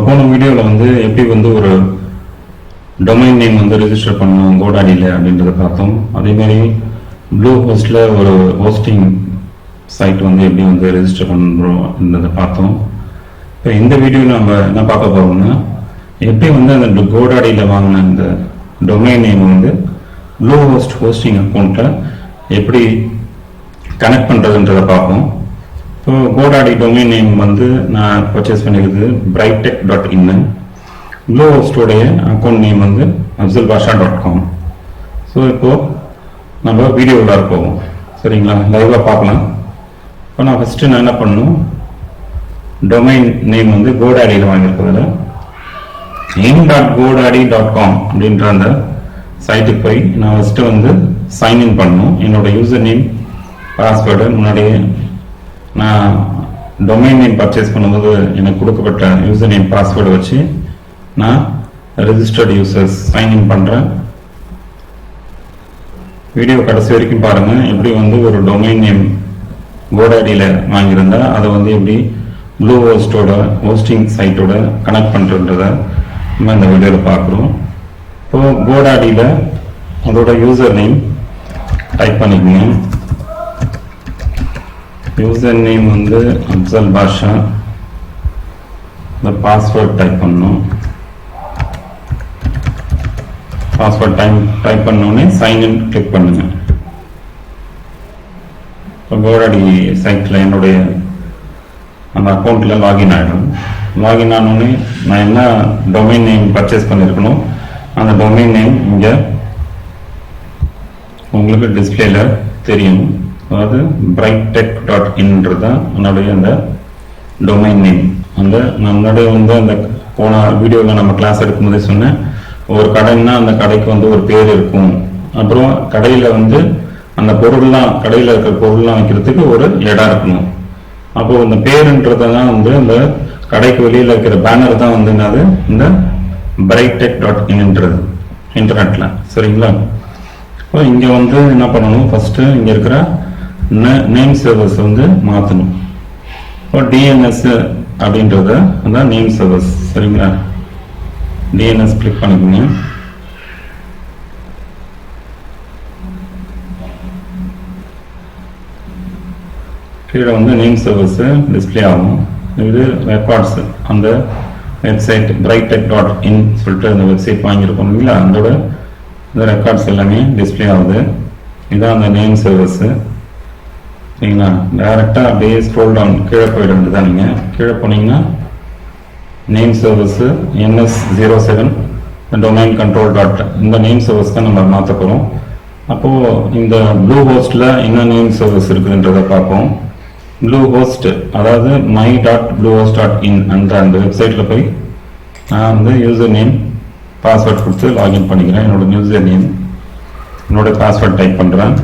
போன வீடியோவில் வந்து எப்படி வந்து ஒரு டொமைன் நேம் வந்து ரெஜிஸ்டர் பண்ணணும் கோடாடியில் அப்படின்றத பார்த்தோம். அதேமாதிரி ப்ளூஹோஸ்டில் ஒரு ஹோஸ்டிங் சைட் வந்து எப்படி வந்து ரெஜிஸ்டர் பண்ணுறோம்ன்றதை பார்த்தோம். இப்போ இந்த வீடியோவில் நம்ம என்ன பார்க்க போகிறோம்னா, எப்படி வந்து அந்த கோடாடியில் வாங்கின அந்த டொமைன் நேம் வந்து ப்ளூஹோஸ்ட் ஹோஸ்டிங் அக்கௌண்ட்டில் எப்படி கனெக்ட் பண்ணுறதுன்றதை பார்ப்போம். ஸோ கோடாடி டொமைன் நேம் வந்து நான் பர்ச்சேஸ் பண்ணியிருக்குது B.tech.in. ப்ளூஹோஸ்டோடைய அக்கௌண்ட் நேம் வந்து afzalbasha.com. ஸோ இப்போது நம்ம வீடியோவில் இருப்போம், சரிங்களா? லைவாக பார்க்கலாம். இப்போ நான் ஃபஸ்ட்டு நான் என்ன பண்ணணும், டொமைன் நேம் வந்து கோடாடியில் வாங்கியிருக்கிறதுல in.godaddy.com அப்படின்ற அந்த சைட்டுக்கு போய் நான் ஃபஸ்ட்டு வந்து சைன்இன் பண்ணணும். என்னோட யூசர் நேம் பாஸ்வேர்டு முன்னாடியே நான் டொமைன் நேம் பர்ச்சேஸ் பண்ணும்போது எனக்கு கொடுக்கப்பட்ட யூசர் நேம் பாஸ்வேர்டு வச்சு நான் ரெஜிஸ்டர்டு யூசர்ஸ் சைன்இன் பண்ணுறேன். வீடியோ கடைசி வரைக்கும் பாருங்கள். எப்படி வந்து ஒரு டொமைன் நேம் கோடாடியில் வாங்கியிருந்தா அதை வந்து எப்படி ப்ளூஹோஸ்டோட ஹோஸ்டிங் சைட்டோட கனெக்ட் பண்ணுறன்றதை நம்ம இந்த வீடியோவில் பார்க்குறோம். இப்போது கோடாடியில் அதோட யூசர் நேம் டைப் பண்ணிக்கோங்க. யூசர் நேம் வந்து afzalbasha. இந்த பாஸ்வேர்ட் டைப் பண்ணணும். பாஸ்வேர்ட் டைப் பண்ணோடனே சைன்இன் கிளிக் பண்ணுங்க. இப்போ கோடாடி சைட்டில் என்னுடைய அந்த அக்கௌண்ட்டில் லாகின் ஆகிடும். லாகின் ஆனோடனே நான் என்ன டொமைன் நேம் பர்ச்சேஸ் பண்ணியிருக்கணும் அந்த டொமைன் நேம் இங்கே உங்களுக்கு டிஸ்பிளேல தெரியும். அதாவது B.tech.in என்னுடைய அந்த டொமைன் நேம். அந்த நம்மளுடைய வந்து அந்த போன வீடியோவில் நம்ம கிளாஸ் எடுக்கும்போதே சொன்னேன், ஒரு கடைன்னா அந்த கடைக்கு வந்து ஒரு பேர் இருக்கும். அப்புறம் கடையில் வந்து அந்த பொருள்லாம் கடையில் இருக்கிற பொருள்லாம் வைக்கிறதுக்கு ஒரு இடம் இருக்கணும். அப்போ இந்த பேருன்றதை தான் வந்து அந்த கடைக்கு வெளியில் இருக்கிற பேனர் தான் வந்து என்னது இந்த B.tech.in இன்டர்நெட்டில், சரிங்களா? இப்போ இங்கே வந்து என்ன பண்ணணும், ஃபஸ்ட்டு இங்கே இருக்கிற நேம் சர்வர்ஸ் வந்து மாற்றணும். இப்போ டிஎன்எஸ் அப்படின்றத அதான் நேம் சர்வர்ஸ், சரிங்களா? டிஎன்எஸ் கிளிக் பண்ணிக்கோங்க. கீழே வந்து நேம் சர்வர்ஸ் டிஸ்பிளே ஆகும். இது ரெக்கார்ட்ஸ், அந்த வெப்சைட் B.tech.in சொல்லிட்டு அந்த வெப்சைட் வாங்கியிருக்கோம் இல்லைங்களா, அதோட இந்த ரெக்கார்ட்ஸ் எல்லாமே டிஸ்பிளே ஆகுது. இதுதான் அந்த நேம் சர்வர்ஸு, சரிங்களா? டைரெக்டாக அப்படியே ஸ்க்ரோல் டவுன் கீழே போயிட வேண்டியதான். நீங்கள் கீழே போனீங்கன்னா name servers NS07 domain control இந்த நேம் சர்வர்ஸ் தான் நம்ம மாற்ற போகிறோம். அப்போது இந்த ப்ளூஹோஸ்டில் என்ன நேம் சர்வர்ஸ் இருக்குதுன்றதை பார்ப்போம். ப்ளூஹோஸ்ட் அதாவது my.bluehost.in அந்த வெப்சைட்டில் போய் நான் வந்து யூசர் நேம் பாஸ்வேர்ட் கொடுத்து லாகின் பண்ணிக்கிறேன். என்னோட யூசர் நேம் என்னோட பாஸ்வேர்ட் டைப் பண்ணுறேன்.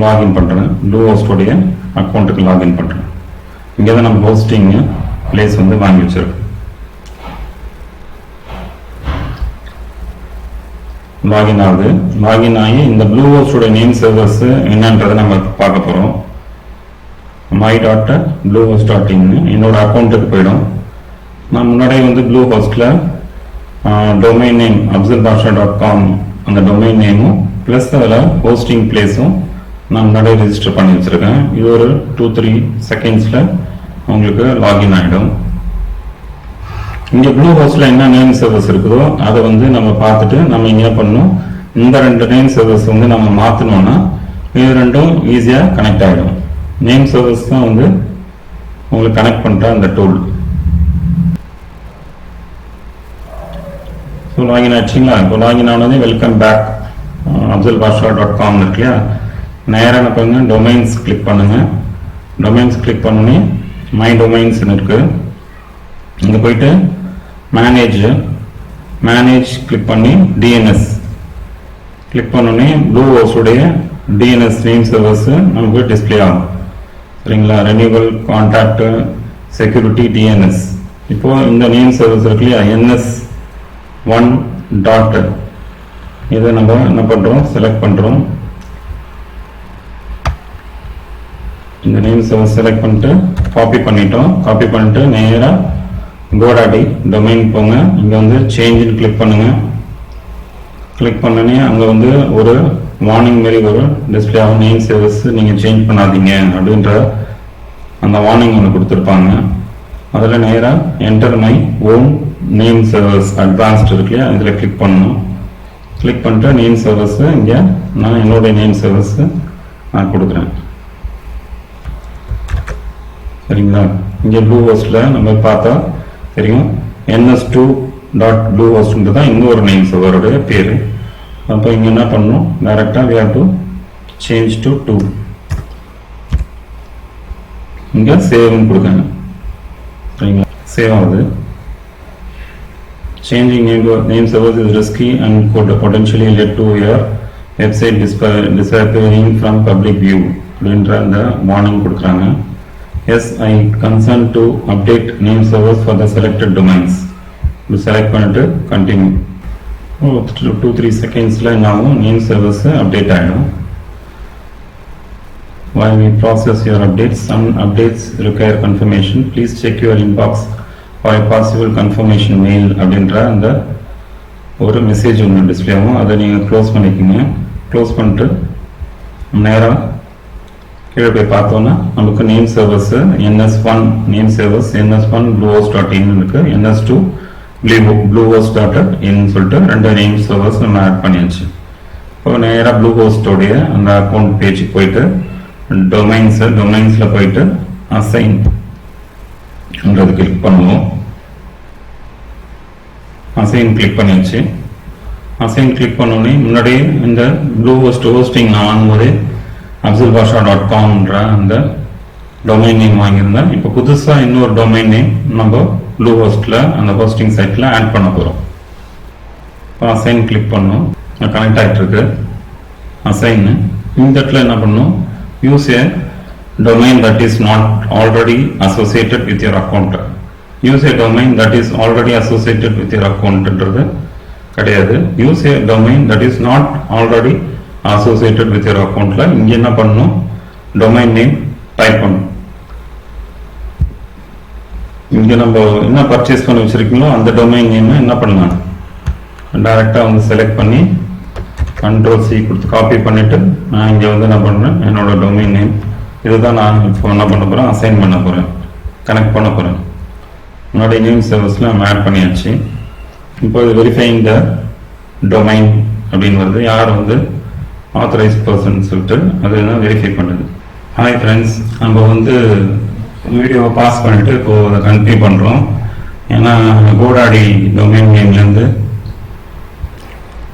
லாகின் பண்ணுறேன். ப்ளூஹோஸ்டோடைய அக்கௌண்ட்டுக்கு லாகின் பண்ணுறேன். இங்கே தான் நம்ம ஹோஸ்டிங் பிளேஸ் வந்து வாங்கி வச்சிருக்கோம். லாகின் ஆகுது. லாகின் ஆகி இந்த ப்ளூஹோஸ்டோட நேம் சர்வர்ஸ் என்னன்றதை நம்ம பார்க்க போகிறோம். my.bluehost.in என்னோட அக்கௌண்ட்டுக்கு போயிடும். நான் முன்னாடியே வந்து ப்ளூஹோஸ்டில் டொமைன் நேம் afzalbasha.com அந்த டொமைன் நேமும் ப்ளஸ் அதில் ஹோஸ்டிங் பிளேஸும் நான் முன்னாடியே ரெஜிஸ்டர் பண்ணி வச்சுருக்கேன். இது ஒரு 2-3 செகண்ட்ஸில் உங்களுக்கு லாகின் ஆகிடும். இங்கே ப்ளூஹோஸ்டில் என்ன நேம் சர்வர்ஸ் இருக்குதோ அதை வந்து நம்ம பார்த்துட்டு நம்ம என்ன பண்ணணும், இந்த 2 நேம் சர்வர்ஸ் வந்து நம்ம மாற்றணும்னா இது ரெண்டும் ஈஸியாக கனெக்ட் ஆகிடும். நேம் சர்வர்ஸ் தான் வந்து உங்களுக்கு கனெக்ட் பண்ணுற அந்த டூல். ஸோ லாகின் ஆச்சுங்களா? இப்போ லாகின் ஆனதே வெல்கம் பேக் afzalbasha.com இருக்கு இல்லையா, நேராக கொஞ்சம் டொமைன்ஸ் கிளிக் பண்ணுங்கள். டொமைன்ஸ் கிளிக் பண்ணோன்னே மை டொமைன்ஸ்னு இருக்குது. இங்கே போயிட்டு மேனேஜ் கிளிக் பண்ணி டிஎன்எஸ் கிளிக் பண்ணோன்னே ப்ளூஹோஸ்டுடைய டிஎன்எஸ் நேம் சர்வர்ஸ் நமக்கு டிஸ்பிளே ஆகும், சரிங்களா? Renewal contact security DNS. இப்போது இந்த நேம் சர்வீஸ் இருக்கு இல்லையா, NS1. இதை நம்ம என்ன பண்ணுறோம், செலக்ட் பண்ணுறோம். இந்த நேம் சர்வர் செலக்ட் பண்ணிட்டு காப்பி பண்ணிட்டோம். காப்பி பண்ணிட்டு நேராக Godaddy டொமைன் போங்க. இங்கே வந்து சேஞ்சுன்னு கிளிக் பண்ணுங்க. கிளிக் பண்ணனே அங்கே வந்து ஒரு வார்னிங் மாதிரி ஒரு டிஸ்பிளே ஆகும், நேம் சர்வர்ஸ் நீங்கள் சேஞ்ச் பண்ணாதீங்க அப்படின்ற அந்த வார்னிங் ஒன்று கொடுத்துருப்பாங்க. அதில் நேராக enter my own name servers advanced இருக்கு இல்லையா, இதில் கிளிக் பண்ணணும். கிளிக் பண்ணிட்டு நேம் சர்வர்ஸு இங்கே நான் என்னுடைய நேம் சர்வர்ஸு நான் கொடுக்குறேன். சரிங்களா? இங்கே ப்ளூஹோஸ்டில் நம்ம பார்த்தா தெரியும், ns2.bluehost தான் இன்னொரு நேம் சர்வருடைய பேர். அப்போ இங்கே என்ன பண்ணணும், டைரெக்டாக we have to change to 2. இங்கே சேவ்னு கொடுங்க. சரிங்களா? சேவ் ஆகுது. Changing name servers is risky and could potentially lead to your website disappearing from public view அப்படின்ற அந்த வார்னிங் கொடுக்குறாங்க. Yes, I consent to update name servers for the selected domains. இது select பண்ணிட்டு continue. 2-3 செகண்ட்ஸில் என்ன ஆகும், name servers update ஆகிடும். While we process your updates, some updates require confirmation. Please check your inbox for a possible confirmation mail அப்படின்ற அந்த ஒரு message ஒன்று டிஸ்பிளே ஆகும். அதை நீங்கள் க்ளோஸ் பண்ணிக்கோங்க. க்ளோஸ் பண்ணிட்டு நேராக கீழே போய் பார்த்தோன்னா நமக்கு name servers NS1 name servers NS1 bluehost.in இருக்கு, NS2 bluehost.in சொல்லிட்டு 2 நேம் சர்வர்ஸ் நம்ம ஆட் பண்ணியாச்சு. இப்போ நேராக ப்ளூஹோஸ்டோடைய அந்த அக்கௌண்ட் பேஜுக்கு போயிட்டு டொமைன்ஸில் போயிட்டு அசைன்ன்றது கிளிக் பண்ணுவோம். அசைன் கிளிக் பண்ணியாச்சு. அசைன் கிளிக் பண்ணோடனே முன்னாடியே இந்த ப்ளூஹோஸ்ட் ஹோஸ்டிங் நான் வாங்கும்போது abdulbasha.com அந்த டொமைன் நேம் வாங்கியிருந்தேன். இப்போ புதுசாக இன்னொரு டொமைன் நேம் நம்ம ப்ளூஹோஸ்டில் அந்த ஹோஸ்டிங் சைட்டில் ஆட் பண்ண போகிறோம். இப்போ அசைன் கிளிக் பண்ணோம். கனெக்ட் ஆகிட்டு இருக்கு அசைன். இந்த இடத்துல என்ன பண்ணணும், use a domain that is not already associated with your account. Use a domain that is already associated with your அக்கௌண்ட்ன்றது கிடையாது. Use a domain that is not already associated with your அக்கௌண்ட்டில் இங்கே என்ன பண்ணணும், டொமைன் நேம் டைப் பண்ணணும். இங்கே நம்ம என்ன பர்ச்சேஸ் பண்ணி வச்சுருக்கீங்களோ அந்த டொமைன் நேமை என்ன பண்ணலாம், டைரெக்டாக வந்து செலக்ட் பண்ணி Ctrl+C கொடுத்து காப்பி பண்ணிவிட்டு நான் இங்கே வந்து என்ன பண்ணுறேன், என்னோடய டொமைன் நேம் இதுதான் நான் இப்போ என்ன பண்ண போகிறேன், அசைன் பண்ண போகிறேன், கனெக்ட் பண்ண போகிறேன். முன்னாடி நேம் சர்வீஸில் நம்ம ஆட் பண்ணியாச்சு. இப்போ இது வெரிஃபைங் த டொமைன் அப்படின்னு வருது. யார் வந்து ஆத்தரைஸ் பர்சன் சொல்லிட்டு அது என்ன வெரிஃபை பண்ணுது. ஹாய் ஃப்ரெண்ட்ஸ், நம்ம வந்து வீடியோவை பாஸ் பண்ணிவிட்டு இப்போது அதை கண்டினியூ பண்ணுறோம். ஏன்னா Godaddy டொமைன் நேம்லேருந்து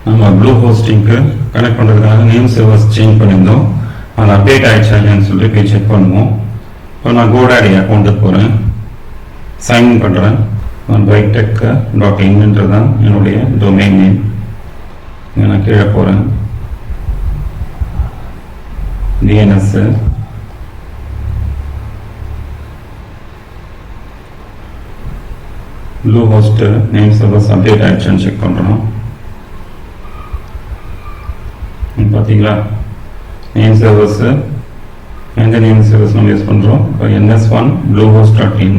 நம்ம ப்ளூ ஹோஸ்டிங்க்கு கனெக்ட் பண்ணுறதுக்காக நேம் சர்வர்ஸ் சேஞ்ச் பண்ணியிருந்தோம். அது அப்டேட் ஆகிடுச்சா இல்லைன்னு சொல்லிட்டு போய் செக் பண்ணுவோம். இப்போ நான் Godaddy அக்கௌண்ட்டுக்கு போகிறேன், சைன் பண்ணுறேன். B.tech.in தான் என்னுடைய டொமைன் நேம். நான் கீழே போகிறேன், DNS Bluehost name servers update ஆகிடுச்சுன்னு செக் பண்ணுறோம். பார்த்தீங்களா, நேம் சர்வர்ஸ் எந்த நேம் சர்வர்ஸ் நம்ம யூஸ் பண்ணுறோம், இப்போ NS1 bluehost.in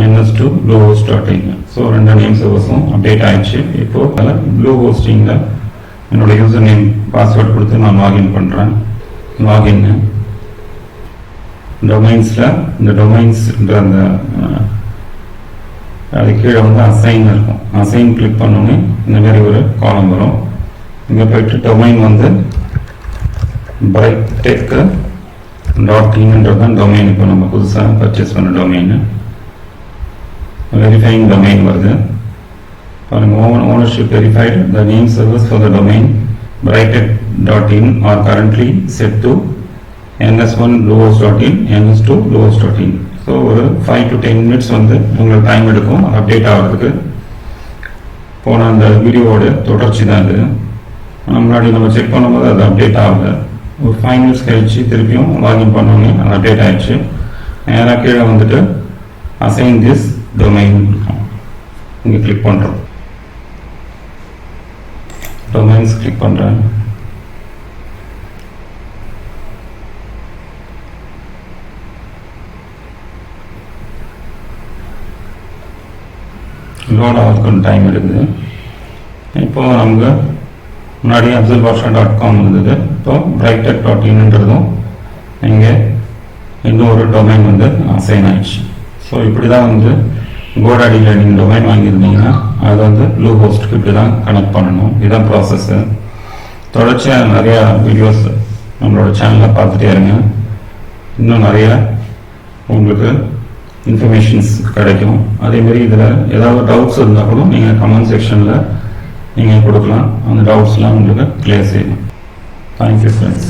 NS2 bluehost.in. So 2 name சர்வர்ஸும் update ஆகிடுச்சு. இப்போது அதில் ப்ளூ ஹோஸ்டிங்கில் என்னோடய யூசர் நேம் பாஸ்வேர்ட் கொடுத்து நான் லாகின் பண்ணுறேன். லாகின் டொமைன்ஸில் இந்த டொமைன்ஸ்ன்ற அந்த அது கீழே வந்து அசைன் இருக்கும். அசைன் கிளிக் பண்ணோன்னே இந்த மாதிரி ஒரு காலம் வரும். இங்கே போயிட்டு டொமைன் வந்து B.tech.in தான் டொமைன். இப்போ நம்ம புதுசாக பர்ச்சேஸ் பண்ண டொமைன். வெரிஃபைங் டொமைன் வருது பாருங்க. Ownership verified. The name service for the domain B.tech.in R currently set to NS1 bluehost.in NS2 bluehost.in. So ஒரு 5 to 10 minutes வந்து உங்களுக்கு டைம் எடுக்கும் அப்டேட் ஆகிறதுக்கு. போன அந்த வீடியோவோட தொடர்ச்சி தான் இது. முன்னாடி நம்ம செக் பண்ணும்போது அது அப்டேட் ஆகுது. ஒரு 5 minutes கழிச்சு திருப்பியும் லாகின் பண்ணோன்னே அது அப்டேட் ஆகிடுச்சு. நேராக கீழே வந்துட்டு அசைன் திஸ் டொமைன் இங்கே கிளிக் பண்ணுறோம். டொமைன்ஸ் கிளிக் பண்ணுறேன். லோட் ஆகிறதுக்கு டைம் எடுக்குது. இப்போது நமக்கு முன்னாடி absulbasha.com இருந்தது. இப்போ brightech.inன்றதும் இங்கே இன்னொரு டொமைன் வந்து அசைன் ஆயிடுச்சு. ஸோ இப்படி தான் வந்து கோடாடியில் நீங்கள் டொமைன் வாங்கியிருந்தீங்கன்னா அதை வந்து ப்ளூஹோஸ்ட்டுக்கு இப்படி தான் கனெக்ட் பண்ணணும். இதுதான் ப்ராசஸ்ஸு. தொடர்ச்சியாக நிறையா வீடியோஸ் நம்மளோட சேனலில் பார்த்துட்டே இருங்க. இன்னும் நிறைய உங்களுக்கு இன்ஃபர்மேஷன்ஸ் கிடைக்கும். அதேமாரி இதில் ஏதாவது டவுட்ஸ் இருந்தால் கூட நீங்கள் கமெண்ட் செக்ஷனில் நீங்கள் கொடுக்கலாம். அந்த டவுட்ஸ்லாம் உங்களுக்கு கிளியர் செய்யணும். Thank you friends.